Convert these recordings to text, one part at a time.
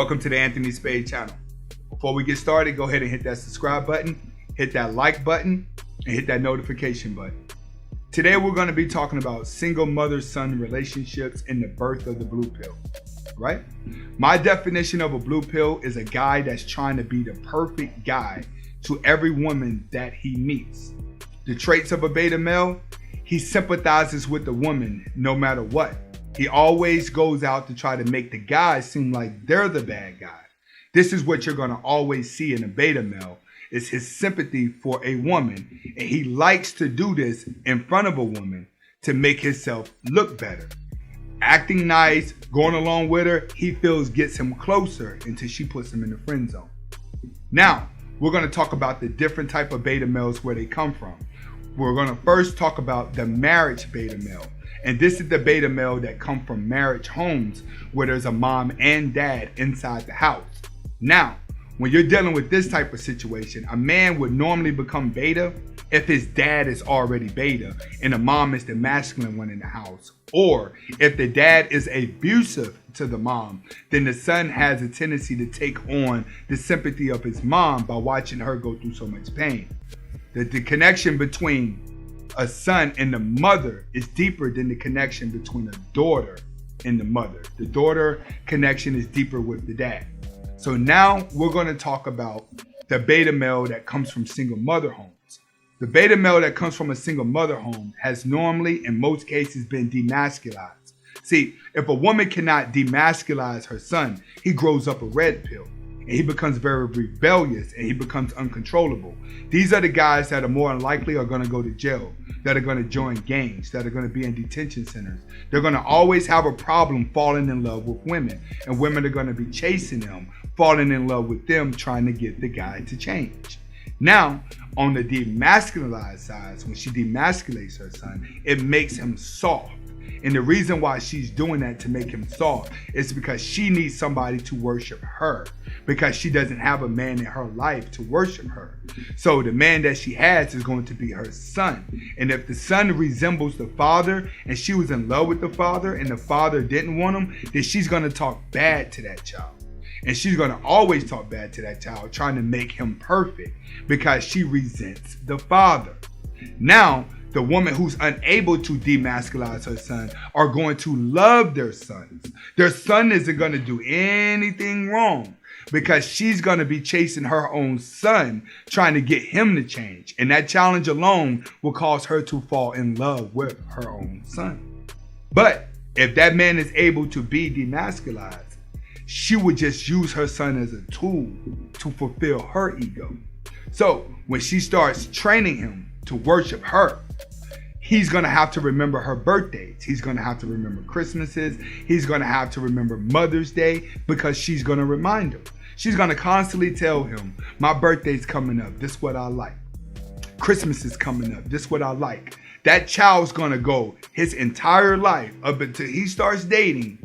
Welcome to the Anthony Spade channel. Before we get started, go ahead and hit that subscribe button, hit that like button, and hit that notification button. Today we're going to be talking about single mother-son relationships and the birth of the blue pill, right? My definition of a blue pill is a guy that's trying to be the perfect guy to every woman that he meets. The traits of a beta male: he sympathizes with the woman no matter what. He always goes out to try to make the guys seem like they're the bad guy. This is what you're going to always see in a beta male, is his sympathy for a woman. And he likes to do this in front of a woman to make himself look better. Acting nice, going along with her, he feels gets him closer until she puts him in the friend zone. Now, we're going to talk about the different type of beta males, where they come from. We're going to first talk about the marriage beta male. And this is the beta male that come from marriage homes where there's a mom and dad inside the house. Now, when you're dealing with this type of situation, a man would normally become beta if his dad is already beta and the mom is the masculine one in the house. Or if the dad is abusive to the mom, then the son has a tendency to take on the sympathy of his mom by watching her go through so much pain. The connection between a son and the mother is deeper than the connection between a daughter and the mother. The daughter connection is deeper with the dad. So now we're going to talk about the beta male that comes from single mother homes. The beta male that comes from a single mother home has normally, in most cases, been demasculized. See, if a woman cannot demasculize her son, he grows up a red pill. And he becomes very rebellious and he becomes uncontrollable. These are the guys that are more unlikely are going to go to jail, that are going to join gangs, that are going to be in detention centers. They're going to always have a problem falling in love with women, and women are going to be chasing them, falling in love with them, trying to get the guy to change. Now, on the demasculized side, when she demasculates her son, it makes him soft. And the reason why she's doing that to make him soft is because she needs somebody to worship her, because she doesn't have a man in her life to worship her. So the man that she has is going to be her son. And if the son resembles the father and she was in love with the father and the father didn't want him, then she's going to talk bad to that child. And she's going to always talk bad to that child, trying to make him perfect because she resents the father. Now, the woman who's unable to demasculize her son are going to love their sons. Their son isn't going to do anything wrong because she's going to be chasing her own son, trying to get him to change. And that challenge alone will cause her to fall in love with her own son. But if that man is able to be demasculized, she would just use her son as a tool to fulfill her ego. So when she starts training him to worship her, he's going to have to remember her birthdays. He's going to have to remember Christmases. He's going to have to remember Mother's Day because she's going to remind him. She's going to constantly tell him, my birthday's coming up. This is what I like. Christmas is coming up. This is what I like. That child's going to go his entire life up until he starts dating,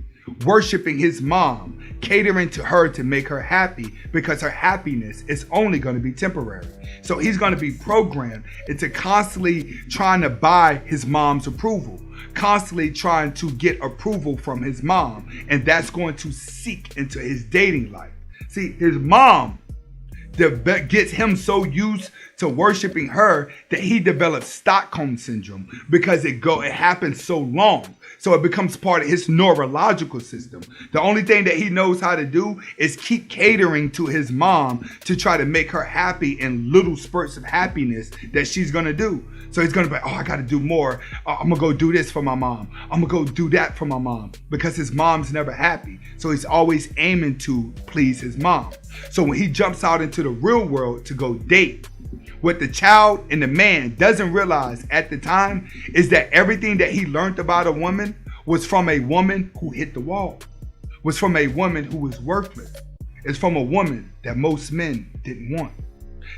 worshiping his mom, catering to her to make her happy, because her happiness is only going to be temporary. So he's going to be programmed into constantly trying to buy his mom's approval, constantly trying to get approval from his mom, and that's going to seep into his dating life. See, his mom gets him so used to worshiping her that he develops Stockholm syndrome because it happens so long. So it becomes part of his neurological system. The only thing that he knows how to do is keep catering to his mom to try to make her happy in little spurts of happiness that she's going to do. So he's going to be, oh, I got to do more. I'm going to go do this for my mom. I'm going to go do that for my mom, because his mom's never happy. So he's always aiming to please his mom. So when he jumps out into the real world to go date, what the child and the man doesn't realize at the time is that everything that he learned about a woman was from a woman who hit the wall, was from a woman who was worthless. It's from a woman that most men didn't want.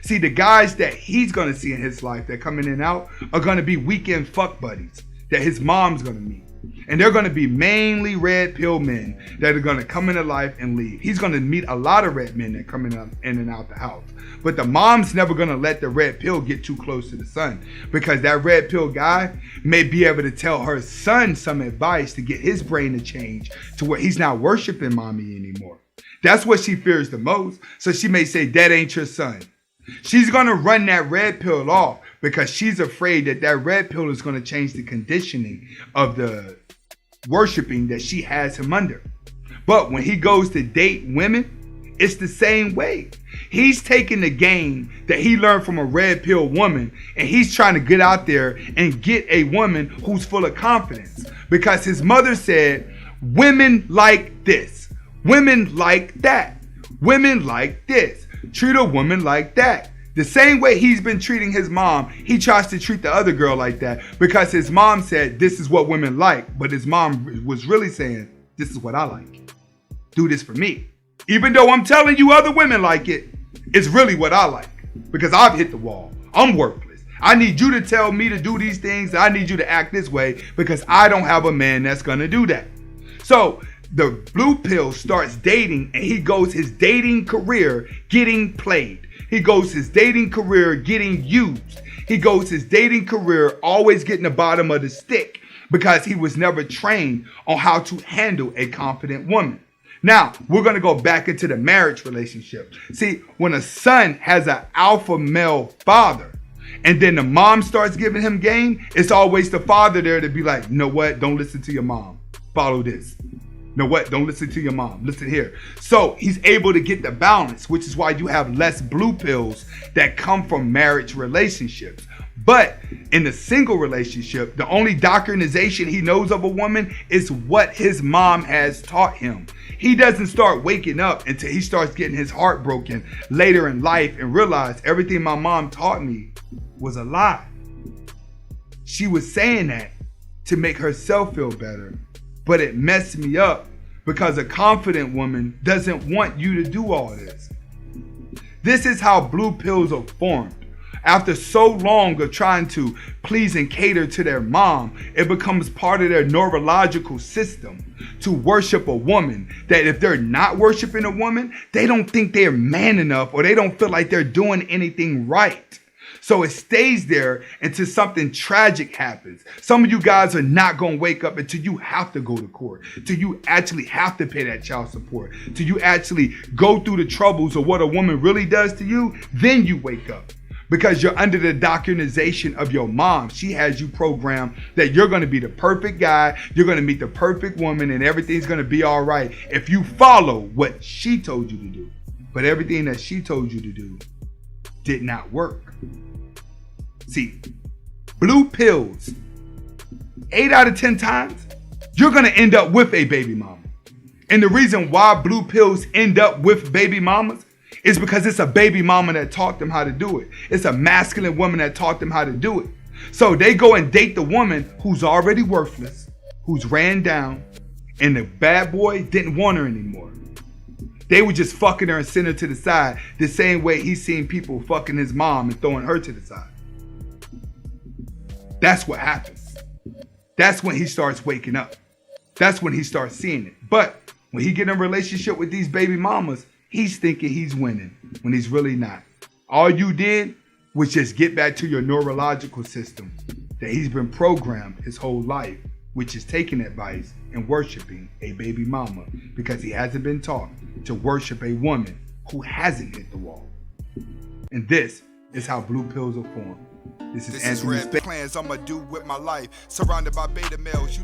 See, the guys that he's going to see in his life that come in and out are going to be weekend fuck buddies that his mom's going to meet. And they're going to be mainly red pill men that are going to come into life and leave. He's going to meet a lot of red men that come in and out the house. But the mom's never going to let the red pill get too close to the son, because that red pill guy may be able to tell her son some advice to get his brain to change to where he's not worshiping mommy anymore. That's what she fears the most. So she may say, that ain't your son. She's going to run that red pill off because she's afraid that that red pill is going to change the conditioning of the worshiping that she has him under. But when he goes to date women, it's the same way. He's taking the game that he learned from a red pill woman, and he's trying to get out there and get a woman who's full of confidence. Because his mother said, women like this, women like that, women like this, treat a woman like that. The same way he's been treating his mom, he tries to treat the other girl like that because his mom said, this is what women like. But his mom was really saying, this is what I like. Do this for me. Even though I'm telling you other women like it, it's really what I like because I've hit the wall. I'm worthless. I need you to tell me to do these things. I need you to act this way because I don't have a man that's going to do that. So the blue pill starts dating and he goes his dating career getting played. He goes his dating career getting used. He goes his dating career always getting the bottom of the stick because he was never trained on how to handle a confident woman. Now, we're going to go back into the marriage relationship. See, when a son has an alpha male father and then the mom starts giving him game, it's always the father there to be like, you know what? Don't listen to your mom. Follow this. You know what? Don't listen to your mom. Listen here. So he's able to get the balance, which is why you have less blue pills that come from marriage relationships. But in the single relationship, the only doctrinization he knows of a woman is what his mom has taught him. He doesn't start waking up until he starts getting his heart broken later in life and realize everything my mom taught me was a lie. She was saying that to make herself feel better, but it messed me up because a confident woman doesn't want you to do all this. This is how blue pills are formed. After so long of trying to please and cater to their mom, it becomes part of their neurological system to worship a woman. That if they're not worshiping a woman, they don't think they're man enough or they don't feel like they're doing anything right. So it stays there until something tragic happens. Some of you guys are not going to wake up until you have to go to court, till you actually have to pay that child support, till you actually go through the troubles of what a woman really does to you. Then you wake up. Because you're under the doctrinization of your mom. She has you programmed that you're going to be the perfect guy, you're going to meet the perfect woman, and everything's going to be all right if you follow what she told you to do. But everything that she told you to do did not work. See, blue pills, 8 out of 10 times, you're going to end up with a baby mama. And the reason why blue pills end up with baby mamas is because it's a baby mama that taught them how to do it. It's a masculine woman that taught them how to do it. So they go and date the woman who's already worthless, who's ran down, and the bad boy didn't want her anymore. They were just fucking her and sending her to the side the same way he's seen people fucking his mom and throwing her to the side. That's what happens. That's when he starts waking up. That's when he starts seeing it. But when he get in a relationship with these baby mamas, he's thinking he's winning when he's really not. All you did was just get back to your neurological system that he's been programmed his whole life, which is taking advice and worshiping a baby mama because he hasn't been taught to worship a woman who hasn't hit the wall. And this is how blue pills are formed. This is Red plans I'ma do with my life. Surrounded by beta males. You